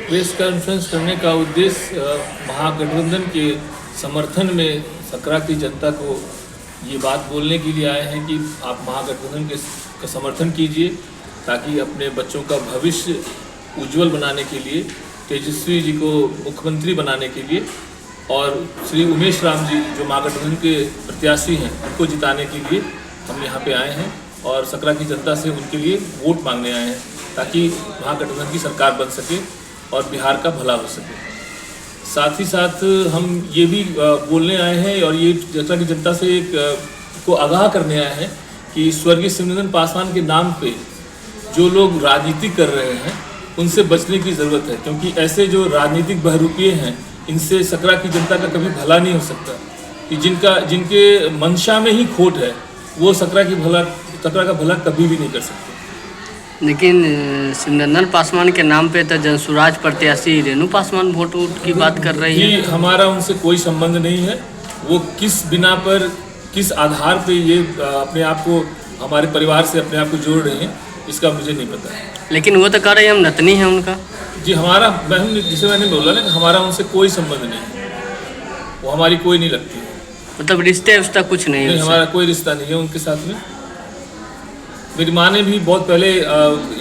Press conference करने का उद्देश्य महागठबंधन के समर्थन में सकरा की जनता को ये बात बोलने के लिए आए हैं कि आप महागठबंधन का समर्थन कीजिए ताकि अपने बच्चों का भविष्य उज्जवल बनाने के लिए, तेजस्वी जी को मुख्यमंत्री बनाने के लिए और श्री उमेश राम जी जो महागठबंधन के प्रत्याशी हैं उनको जिताने के लिए हम यहाँ पे आए हैं और सकरा की जनता से उनके लिए वोट मांगने आए हैं ताकि महागठबंधन की सरकार बन सके और बिहार का भला हो सके। साथ ही साथ हम ये भी बोलने आए हैं और ये सकरा की जनता से को आगाह करने आए हैं कि स्वर्गीय शिवनंदन पासवान के नाम पे जो लोग राजनीति कर रहे हैं उनसे बचने की ज़रूरत है, क्योंकि ऐसे जो राजनीतिक बहरूपिये हैं इनसे सकरा की जनता का कभी भला नहीं हो सकता। कि जिनके मंशा में ही खोट है वो सकरा का भला कभी भी नहीं कर सकते। लेकिन शिवनंदन पासवान के नाम पे तो जनसुराज प्रत्याशी रेणु पासवान वोट की बात कर रही है। हमारा उनसे कोई संबंध नहीं है। वो किस बिना पर, किस आधार पे ये अपने आप को हमारे परिवार से अपने आप को जोड़ रहे हैं इसका मुझे नहीं पता है। लेकिन वो तो कह रहे हैं हम नतनी है उनका। जी हमारा, जिसे मैंने बोला ना, हमारा उनसे कोई संबंध नहीं है, वो हमारी कोई नहीं लगती है। मतलब रिश्ते उसका कुछ नहीं है? हमारा कोई रिश्ता नहीं है उनके साथ में। मेरी माँ ने भी बहुत पहले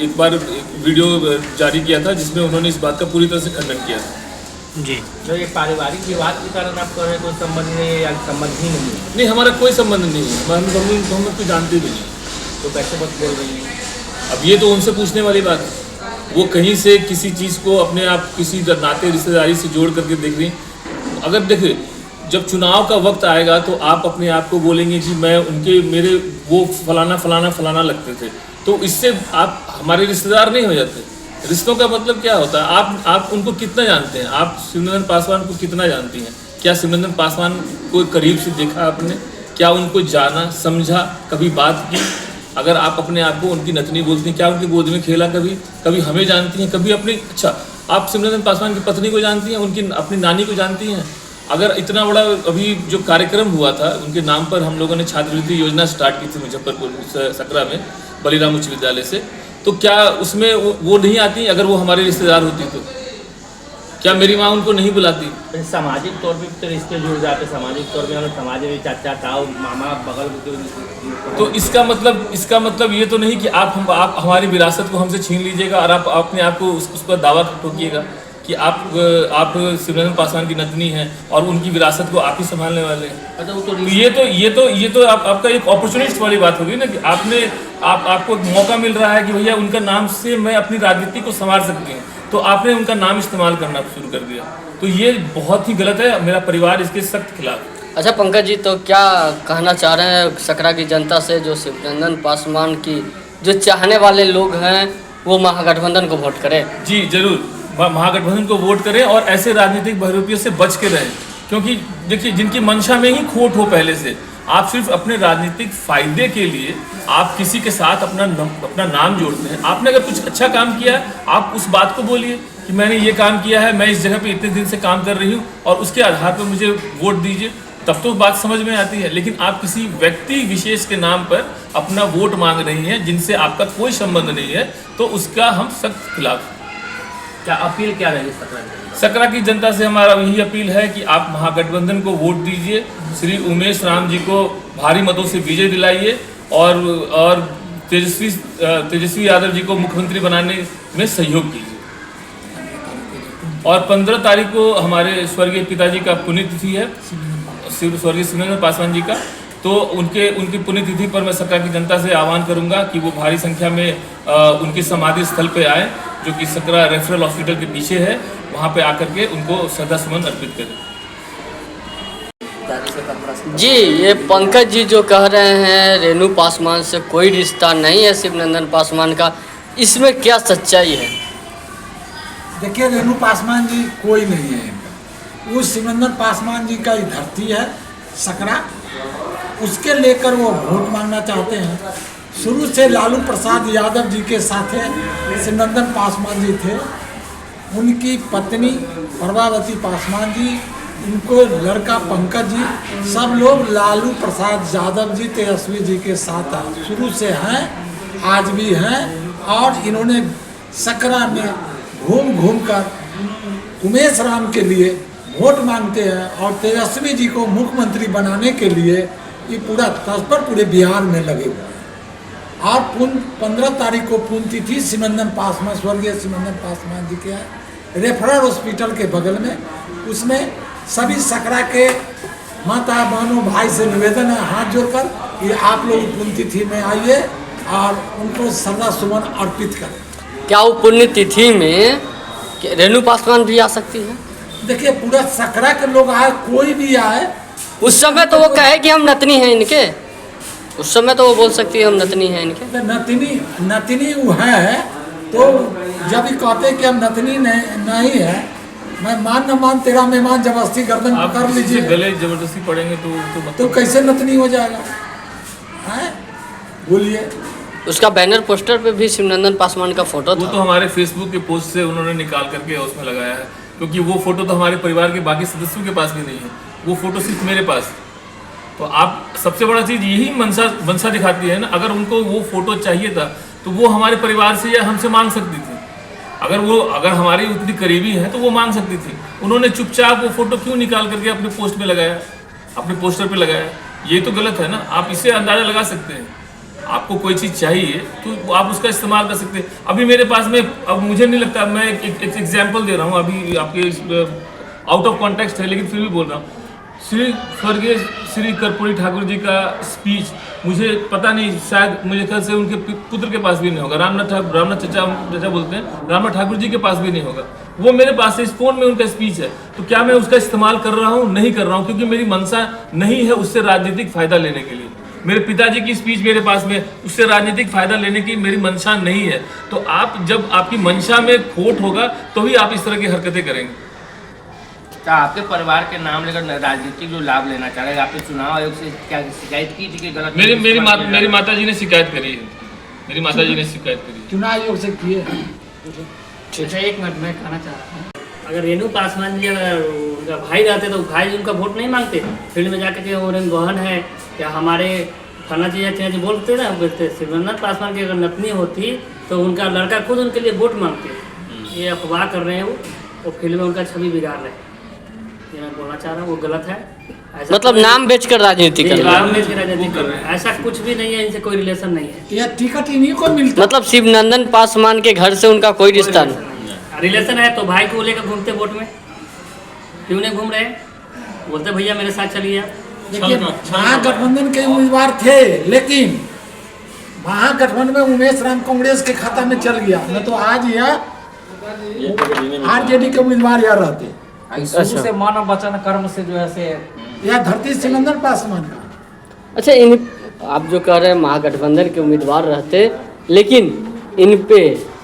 एक बार एक वीडियो जारी किया था जिसमें उन्होंने इस बात का पूरी तरह से खंडन किया था। जी, जो ये पारिवारिक विवाद के कारण आप कह रहे हैं कोई संबंध नहीं है या संबंध ही नहीं है? नहीं, हमारा कोई संबंध नहीं है, हम उसको जानते भी नहीं। तो कैसे बात बोल रही हैं? अब ये तो उनसे पूछने वाली बात है। वो कहीं से किसी चीज़ को अपने आप किसी नाते रिश्तेदारी से जोड़ करके देख रही। अगर देखिए, जब चुनाव का वक्त आएगा तो आप अपने आप को बोलेंगे कि मेरे वो फलाना लगते थे, तो इससे आप हमारे रिश्तेदार नहीं हो जाते। रिश्तों का मतलब क्या होता है? आप उनको कितना जानते हैं? आप शिवनंदन पासवान को कितना जानती हैं? क्या शिवनंदन पासवान को करीब से देखा आपने? क्या उनको जाना, समझा, कभी बात की? अगर आप अपने आप को उनकी नतनी बोलती हैं, क्या उनकी गोद में खेला कभी हमें जानती हैं, कभी अपनी आप शिवनंदन पासवान की पत्नी को जानती हैं, उनकी अपनी नानी को जानती हैं? अगर इतना बड़ा अभी जो कार्यक्रम हुआ था उनके नाम पर, हम लोगों ने छात्रवृत्ति योजना स्टार्ट की थी मुजफ्फरपुर सकरा में बलिराम उच्च विद्यालय से, तो क्या उसमें वो नहीं आती? अगर वो हमारे रिश्तेदार होती तो क्या मेरी माँ उनको नहीं बुलाती? सामाजिक तौर पे तो रिश्ते जुड़ जाते, सामाजिक तौर पे समाज में चाचा ताऊ मामा बगल के। तो इसका मतलब ये तो नहीं कि आप हमारी विरासत को हमसे छीन लीजिएगा और आप अपने आप को उस पर दावा ठोकिएगा कि आप शिवनंदन पासवान की नतनी हैं और उनकी विरासत को आप ही संभालने वाले हैं। अच्छा, तो ये तो आपका एक अपॉर्चुनिस्ट वाली बात होगी ना कि आपको मौका मिल रहा है कि भैया उनका नाम से मैं अपनी राजनीति को संभाल सकती हूँ, तो आपने उनका नाम इस्तेमाल करना शुरू कर दिया। तो ये बहुत ही गलत है। मेरा परिवार इसके सख्त खिलाफ। अच्छा पंकज जी, तो क्या कहना चाह रहे हैं सकरा की जनता से, जो शिवनंदन पासवान की जो चाहने वाले लोग हैं वो महागठबंधन को वोट करें? जी जरूर, महागठबंधन को वोट करें और ऐसे राजनीतिक बहरूपियों से बच के रहें, क्योंकि देखिए जिनकी मंशा में ही खोट हो पहले से, आप सिर्फ अपने राजनीतिक फायदे के लिए आप किसी के साथ अपना नाम जोड़ते हैं। आपने अगर कुछ अच्छा काम किया है आप उस बात को बोलिए कि मैंने ये काम किया है, मैं इस जगह पे इतने दिन से काम कर रही हूँ और उसके आधार पर मुझे वोट दीजिए, तब तो बात समझ में आती है। लेकिन आप किसी व्यक्ति विशेष के नाम पर अपना वोट मांग रही हैं जिनसे आपका कोई संबंध नहीं है, तो उसका हम सख्त खिलाफ। क्या अपील क्या रहेगी सकरा की जनता से? हमारा यही अपील है कि आप महागठबंधन को वोट दीजिए, श्री उमेश राम जी को भारी मतों से विजय दिलाइए और तेजस्वी यादव जी को मुख्यमंत्री बनाने में सहयोग कीजिए। और 15 तारीख को हमारे स्वर्गीय पिताजी का पुण्यतिथि है, स्वर्गीय शिवनंदन पासवान जी का, तो उनकी पुण्यतिथि पर मैं सकरा की जनता से आह्वान करूंगा कि वो भारी संख्या में उनके समाधि स्थल पे आए, जो कि सकरा रेफरल हॉस्पिटल के पीछे है, वहाँ पे आकर के उनको श्रद्धासुमन अर्पित करें। जी, ये पंकज जी जो कह रहे हैं रेणु पासवान से कोई रिश्ता नहीं है शिवनंदन पासवान का, इसमें क्या सच्चाई है? देखिए, रेणु पासवान जी कोई नहीं है इनका। वो शिवनंदन पासवान जी का ही धरती है सकरा, उसके लेकर वो वोट मांगना चाहते हैं। शुरू से लालू प्रसाद यादव जी के साथ शिवनंदन पासवान जी थे। उनकी पत्नी प्रभावती पासवान जी, उनको लड़का पंकज जी, सब लोग लालू प्रसाद यादव जी, तेजस्वी जी के साथ शुरू से हैं, आज भी हैं। और इन्होंने सकरा में घूम घूम कर उमेश राम के लिए वोट मांगते हैं और तेजस्वी जी को मुख्यमंत्री बनाने के लिए ये पूरा तत्पर पूरे बिहार में लगे हुए हैं। और 15 तारीख को पुण्यतिथि सिमंदन पासवान, स्वर्गीय सिमंदन पासवान जी के है रेफरल हॉस्पिटल के बगल में। उसमें सभी सकरा के माता बहनों भाई से निवेदन है हाथ जोड़कर कि आप लोग पुण्यतिथि में आइए और उनको श्रद्धा सुमन अर्पित करें। क्या वो पुण्यतिथि में रेणु पासवान भी आ सकती है? देखिए पूरा सकरा के लोग आए, कोई भी आए। उस समय तो वो कहे कि हम नतनी हैं इनके, उस समय तो वो बोल सकती है हम नतनी हैं इनके। तो नतनी वो है, तो जब ये कहते हैं कि हम नतनी नहीं है, मैं मान न मान तेरा मेहमान जबरदस्ती गर्दन आप पकड़ लीजिए, गले जबरदस्ती पड़ेंगे तो कैसे नतनी हो जाएगा? हैं बोलिए। उसका बैनर पोस्टर पे भी सिमरंदन पासवान का फोटो वो था। तो हमारे फेसबुक के पोस्ट से उन्होंने निकाल करके उसमें लगाया है, क्योंकि वो फोटो तो हमारे परिवार के बाकी सदस्यों के पास भी नहीं है, वो फोटो सिर्फ मेरे पास। तो आप सबसे बड़ा चीज़ यही मनसा दिखाती है ना। अगर उनको वो फोटो चाहिए था तो वो हमारे परिवार से या हमसे मांग सकती थी। अगर हमारी उतनी करीबी हैं तो वो मांग सकती थी। उन्होंने चुपचाप वो फोटो क्यों निकाल करके अपने पोस्ट में लगाया, अपने पोस्टर पे लगाया? ये तो गलत है ना। आप इससे अंदाज़ा लगा सकते हैं, आपको कोई चीज़ चाहिए तो आप उसका इस्तेमाल कर सकते हैं। अभी मेरे पास में, अब मुझे नहीं लगता, मैं एक एग्जाम्पल दे रहा हूँ, अभी आपके आउट ऑफ कॉन्टेक्स्ट है लेकिन फिर भी बोल रहा हूँ। स्वर्गीय श्री कर्पूरी ठाकुर जी का स्पीच, मुझे पता नहीं, शायद मुझे ख्याल से उनके पुत्र के पास भी नहीं होगा। रामनाथ चचा बोलते हैं, रामनाथ ठाकुर जी के पास भी नहीं होगा। वो मेरे पास है, इस फोन में उनका स्पीच है। तो क्या मैं उसका इस्तेमाल कर रहा हूँ? नहीं कर रहा हूँ, क्योंकि मेरी मंशा नहीं है उससे राजनीतिक फायदा लेने के लिए। मेरे पिताजी की स्पीच मेरे पास में, उससे राजनीतिक फायदा लेने की मेरी मंशा नहीं है। तो आप, जब आपकी मंशा में खोट होगा तो ही आप इस तरह की हरकतें करेंगे। क्या आपके परिवार के नाम लेकर राजनीतिक जो लाभ लेना चाह रहे हैं, आपने चुनाव आयोग से क्या शिकायत की थी कि गलत? मेरी माताजी ने शिकायत करी है, मेरी माताजी ने शिकायत करी है। चुनाव आयोग से किए। अच्छा, एक मिनट मैं कहना चाह रहा हूँ, अगर रेणु पासवान जी अगर उनका भाई रहते तो भाई जी उनका वोट नहीं मांगते? फील्ड में जाकर के वो बहन है या हमारे फला जी या जी बोलते ना, बोलते सिमरंदन पासवान की अगर नतनी होती तो उनका लड़का खुद उनके लिए वोट मांगते। ये अफवाह कर रहे हैं वो फील्ड में उनका छवि बिगाड़ रहे हैं। ये मैं बोलना चाह रहा हूँ, वो गलत है। मतलब नाम बेचकर राजनीति कर रहे हैं। नाम बेच के राजनीति कर रहे हैं, ऐसा कुछ भी नहीं है, इनसे कोई रिलेशन नहीं है। यह टिकट इन्हीं को मिलता। मतलब सिमरंदन पासवान के घर से उनका कोई रिश्ता नहीं। रिलेशन है तो भाई को लेकर घूमते वोट में, क्यों नहीं घूम रहे? बोलते भैया मेरे साथ चलिए। देखिए महागठबंधन के उम्मीदवार थे, लेकिन महागठबंधन में उमेश राम कांग्रेस के खाता में चल गया, न तो आज यह आरजेडी के उम्मीदवार यहाँ रहते। शुरू से मन और वचन कर्म से जो है से यह धरती सिमंदन पासवान का। अच्छा, इन आप जो कह रहे हैं महागठबंधन के उम्मीदवार रहते, लेकिन इन पे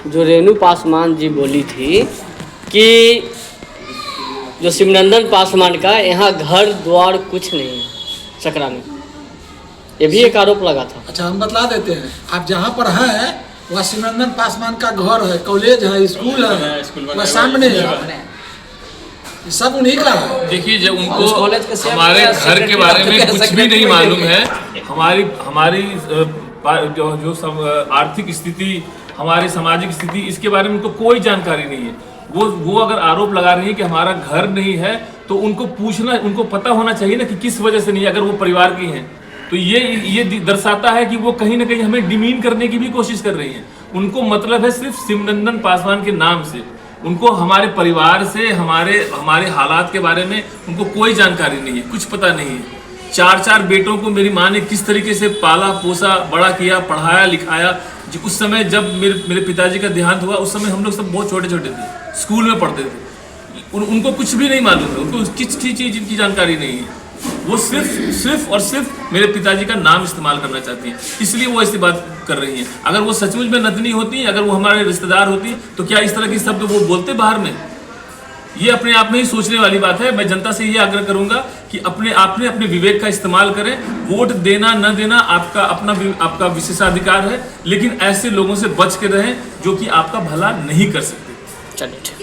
जो रेणु पासवान जी बोली थी कि जो सिमरंदन पासवान का यहाँ घर द्वार कुछ नहीं है सकरा में, ये भी एक आरोप लगा था। अच्छा, हम बतला देते हैं, आप जहाँ पर हैं वह सिमरंदन पासवान का घर है, कॉलेज है, स्कूल है, वह सामने है, सब उन्हीं का है। देखिए, जब उनको हमारे घर के बारे में कुछ भी नहीं मालूम है, हमारी जो सब आर्थिक स्थिति, हमारी सामाजिक स्थिति, इसके बारे में उनको कोई जानकारी नहीं है। वो अगर आरोप लगा रही है कि हमारा घर नहीं है, तो उनको पूछना, उनको पता होना चाहिए ना कि किस वजह से नहीं, अगर वो परिवार की हैं तो ये दर्शाता है कि वो कहीं ना कहीं हमें डिमीन करने की भी कोशिश कर रही हैं। उनको मतलब है सिर्फ सिमरंदन पासवान के नाम से, उनको हमारे परिवार से, हमारे हालात के बारे में उनको कोई जानकारी नहीं है, कुछ पता नहीं है। 4 बेटों को मेरी माँ ने किस तरीके से पाला पोसा, बड़ा किया, पढ़ाया लिखाया। उस समय जब मेरे पिताजी का देहांत हुआ, उस समय हम लोग सब बहुत छोटे छोटे थे, स्कूल में पढ़ते थे। उनको कुछ भी नहीं मालूम है, उनको किसी चीज़ की जानकारी नहीं है। वो सिर्फ और सिर्फ मेरे पिताजी का नाम इस्तेमाल करना चाहती हैं, इसलिए वो ऐसी बात कर रही हैं। अगर वो सचमुच में नतनी होती, अगर वो हमारे रिश्तेदार होती, तो क्या इस तरह के शब्द वो बोलते बाहर में? ये अपने आप में ही सोचने वाली बात है। मैं जनता से ये आग्रह करूंगा कि अपने विवेक का इस्तेमाल करें। वोट देना न देना आपका विशेषाधिकार है, लेकिन ऐसे लोगों से बच के रहें जो कि आपका भला नहीं कर सकते। चलिए ठीक।